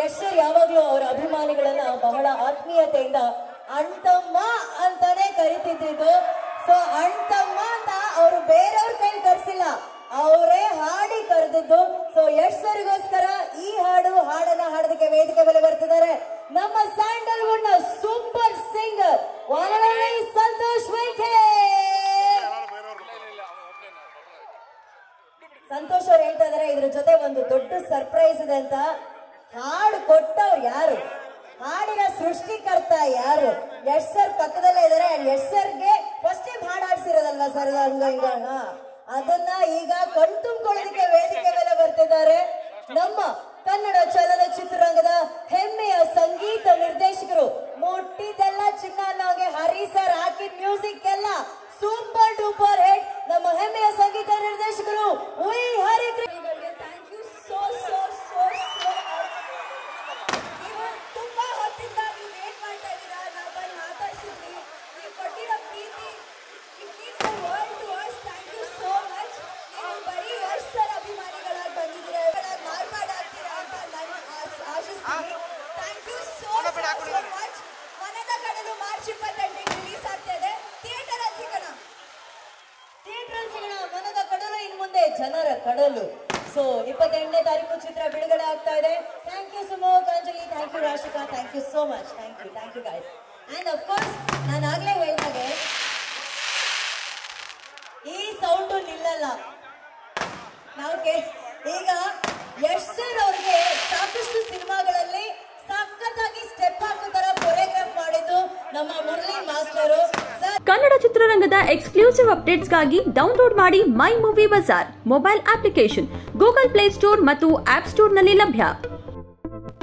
Yash sir ಯಾವಾಗ್ಲೂ ಅವರ ಅಭಿಮಾನಿಗಳನ್ನ ಬಹಳ ಆತ್ಮೀಯತೆಯಿಂದ ಅಣ್ತಮ್ಮ ಅಂತಾನೆ ಕರಿತಿದ್ದು. ಸೊ ಅಣ್ತಮ್ಮ ಅಂತ ಅವರು ಬೇರೆಯವ್ರ ಕೈ ಕರ್ಸಿಲ್ಲ, ಅವರೇ ಹಾಡಿ ಕರೆದಿದ್ದು. ಸೊ ಯಶ್ ಸರ್ಗೋಸ್ಕರ ಈ ಹಾಡನ್ನ ಹಾಡೋದಕ್ಕೆ ವೇದಿಕೆ ಮೇಲೆ ಬರ್ತಿದ್ದಾರೆ ನಮ್ಮ ಸ್ಯಾಂಡಲ್ವುಡ್ ನ ಸೂಪರ್ ಸಿಂಗರ್ ಸಂತೋಷ್ ವೈಖೆ. ಸಂತೋಷ್ ಅವ್ರು ಹೇಳ್ತಾ ಇದಾರೆ ಇದ್ರ ಜೊತೆ ಒಂದು ದೊಡ್ಡ ಸರ್ಪ್ರೈಸ್ ಇದೆ ಅಂತ. ಹಾಡು ಕೊಟ್ಟವ್ರು ಯಾರು, ಹಾಡಿನ ಸೃಷ್ಟಿಕರ್ತ ಯಾರು? ಯಶ್ ಸರ್ ಪಕ್ಕದಲ್ಲೇ ಇದಾರೆ. ಯಶ್ ಸರ್ಗೆ ಫಸ್ಟ್ ಟೈಮ್ ಹಾಡು ಹಾಡ್ಸಿರೋದಲ್ವಾ ಸರ್, ಹಂಗ ಅದನ್ನ ಈಗ ಕಣ್ತುಂಬಿಕೊಳ್ಳೋದಕ್ಕೆ ವೇದಿಕೆ ಮೇಲೆ ಬರ್ತಿದ್ದಾರೆ ನಮ್ಮ ಕನ್ನಡ ಚಲನಚಿತ್ರರಂಗದ ಹೆಮ್ಮೆಯ ಸಂಗೀತ ನಿರ್ದೇಶಕರು. ಮುಟ್ಟಿದೆಲ್ಲ ಚಿನ್ನ ಅನ್ನೋಗೆ ಹರಿ ಸರ್ ಹಾಕಿದ ಮ್ಯೂಸಿಕ್ ಎಲ್ಲ ಸೂಪರ್ ಡೂಪರ್ ಹಿಟ್. ನಮ್ಮ ಹೆಮ್ಮೆಯ ಸಂಗೀತ ನಿರ್ದೇಶಕರು V Hari. Thank you so so so so. ನೀವು ತುಂಬಾ ಹೊತ್ತಿಂದ ನೀವು ವೇಟ್ ಮಾಡ್ತಾ ಇದ್ದೀರಾ, ನಾವು ಬಂದು ಮಾತಾಡ್ಸಿದ್ವಿ. ನೀವು ಕೊಟ್ಟಿರೋ ಪ್ರೀತಿ it means the world to us. Thank you so much. ನೀವು ಬರೀ ಯಶ್ ಸರ್ ಅಭಿಮಾನಿಗಳಾಗಿ ಬಂದಿದ್ದೀರಾ, ಮಾರ್ಪಾಡಾಗ್ತೀರಾ ಅಂತ ನಾನು ಆಶಿಸ್ತೀನಿ. Thank you so much. Manada Kadalu March 28ಕ್ಕೆ release ಆಗ್ತಾ ಇದೆ. ಥಿಯೇಟರ್ ಅಲ್ಲಿ ಸಿಗೋಣ, ಮನದ ಕಡಲು ಇನ್ ಮುಂದೆ ಜನರ ಕಡಲು. ಸೊ 28ನೇ ತಾರೀಕು ಚಿತ್ರ ಬಿಡುಗಡೆ ಆಗ್ತಾ ಇದೆ. Thank you Sumukh, Anjali, thank you Rashika, thank you so much. Thank you guys. And of course ನಾನು ಆಗ್ಲೇ ಹೇಳಿದಾಗೆ ಈ ಸೌಂಡು ನಿಲ್ಲಲ್ಲ. ನಾವು ಈಗ ಯಶ್ ಸರ್ ಅವ್ರಿಗೆ ಸಾಕಷ್ಟು ಸಿನಿಮಾಗಳಲ್ಲಿ ಸಖತ್ತಾಗಿ ಸ್ಟೆಪ್ ಹಾಕೋ ತರ ಕೊರಿಯೋಗ್ರಾಫ್ ಮಾಡಿದ್ದು ನಮ್ಮ ಮುರಳಿ ಮಾಸ್ಟರು. ಕನ್ನಡ ಚಿತ್ರರಂಗದ ಎಕ್ಸ್ಕ್ಲೂಸಿವ್ ಅಪ್ಡೇಟ್ಸ್ಗಾಗಿ ಡೌನ್ಲೋಡ್ ಮಾಡಿ my movie bazaar mobile application Google Play Store ಮತ್ತು ಆಪ್ ಸ್ಟೋರ್ನಲ್ಲಿ ಲಭ್ಯ.